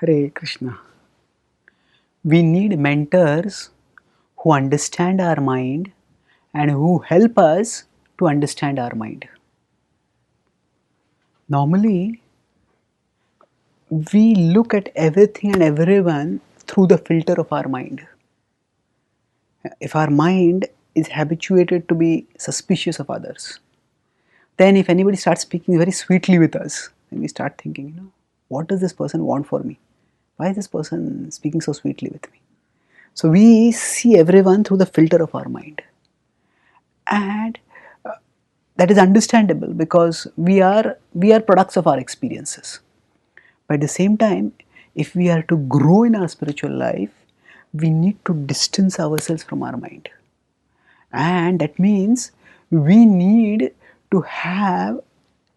Hare Krishna. We need mentors who understand our mind and who help us to understand our mind. Normally, we look at everything and everyone through the filter of our mind. If our mind is habituated to be suspicious of others, then if anybody starts speaking very sweetly with us, then we start thinking, what does this person want for me? Why is this person speaking so sweetly with me? So we see everyone through the filter of our mind. And that is understandable because we are products of our experiences. But at the same time, if we are to grow in our spiritual life, we need to distance ourselves from our mind. And that means we need to have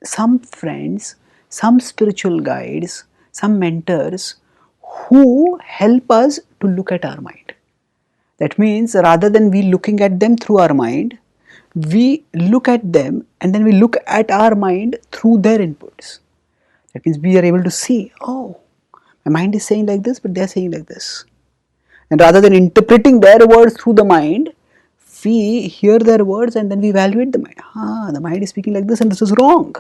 some friends, some spiritual guides, some mentors who help us to look at our mind. That means rather than we looking at them through our mind, we look at them and then we look at our mind through their inputs. That means we are able to see, oh, my mind is saying like this, but they are saying like this. And rather than interpreting their words through the mind, we hear their words and then we evaluate the mind. The mind is speaking like this and this is wrong.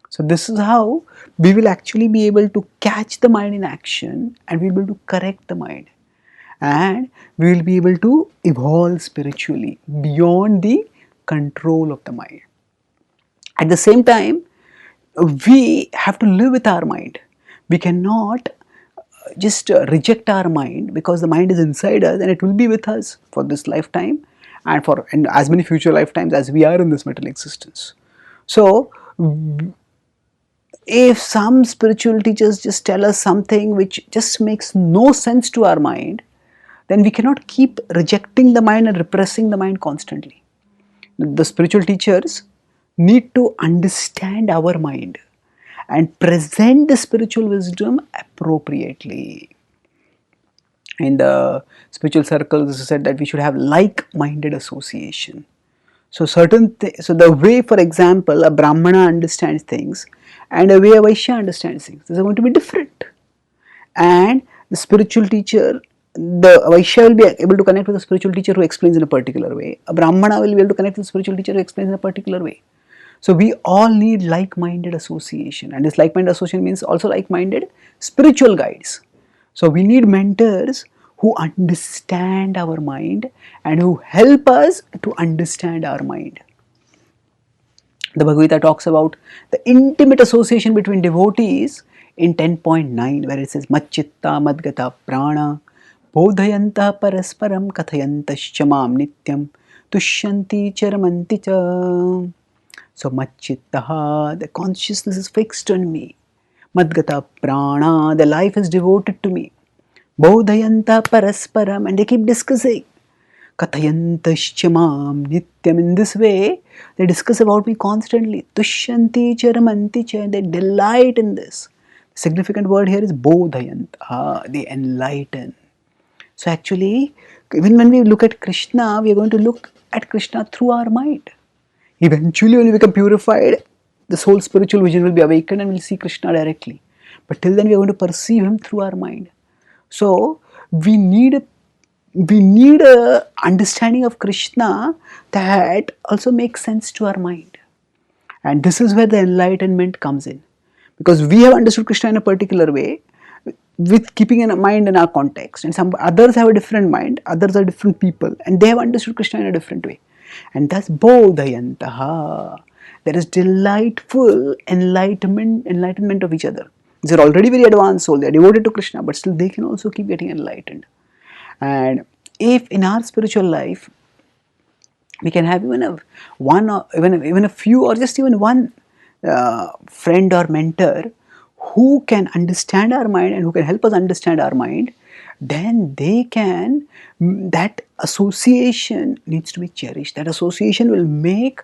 So this is how we will actually be able to catch the mind in action and we will be able to correct the mind. And we will be able to evolve spiritually beyond the control of the mind. At the same time, we have to live with our mind. We cannot just reject our mind because the mind is inside us and it will be with us for this lifetime and for as many future lifetimes as we are in this material existence. So, if some spiritual teachers just tell us something which just makes no sense to our mind, then we cannot keep rejecting the mind and repressing the mind constantly. The spiritual teachers need to understand our mind and present the spiritual wisdom appropriately. In the spiritual circles, it is said that we should have like-minded association. So so the way, for example, a Brahmana understands things and a way a Vaishya understands things, these are going to be different. And the spiritual teacher, the Vaishya will be able to connect with the spiritual teacher who explains in a particular way. A Brahmana will be able to connect with the spiritual teacher who explains in a particular way. So we all need like-minded association, and this like-minded association means also like-minded spiritual guides. So we need mentors who understand our mind and who help us to understand our mind. The Bhagavad-gita talks about the intimate association between devotees in 10.9, where it says Macchitta Madgata Prana Bodhayanta Parasparam Kathayantascha Mam Nityam Tushyanti Charamanti Cha. So Macchittaha, the consciousness is fixed on me. Madgata Prana, the life is devoted to me. Bodhayanta Parasparam, and they keep discussing. Kathayantascha Mam Nityam, in this way they discuss about me constantly. Tushyanti Charamanti Cha, they delight in this. The significant word here is Bodhayanta, they enlighten. So actually, even when we look at Krishna, we are going to look at Krishna through our mind. Eventually, when we become purified, this whole spiritual vision will be awakened and we will see Krishna directly. But till then, we are going to perceive him through our mind. So we need a understanding of Krishna that also makes sense to our mind. And this is where the enlightenment comes in. Because we have understood Krishna in a particular way, with keeping in mind in our context, and some others have a different mind, others are different people, and they have understood Krishna in a different way. And that's Bodhayantaha. There is delightful enlightenment of each other. They're already very advanced soul, they're devoted to Krishna, but still they can also keep getting enlightened. And if in our spiritual life we can have even a few or just even one friend or mentor who can understand our mind and who can help us understand our mind, then that association needs to be cherished. That association will make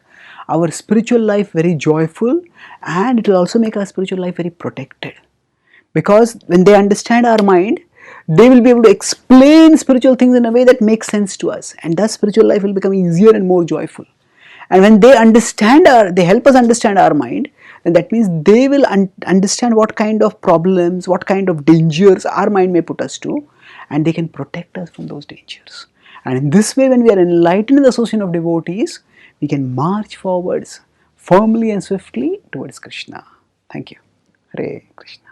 our spiritual life very joyful and it will also make our spiritual life very protected. Because when they understand our mind, they will be able to explain spiritual things in a way that makes sense to us, and thus spiritual life will become easier and more joyful. And when they help us understand our mind, then that means they will understand what kind of problems, what kind of dangers our mind may put us to, and they can protect us from those dangers. And in this way, when we are enlightened in the association of devotees, we can march forwards firmly and swiftly towards Krishna. Thank you. Hare Krishna.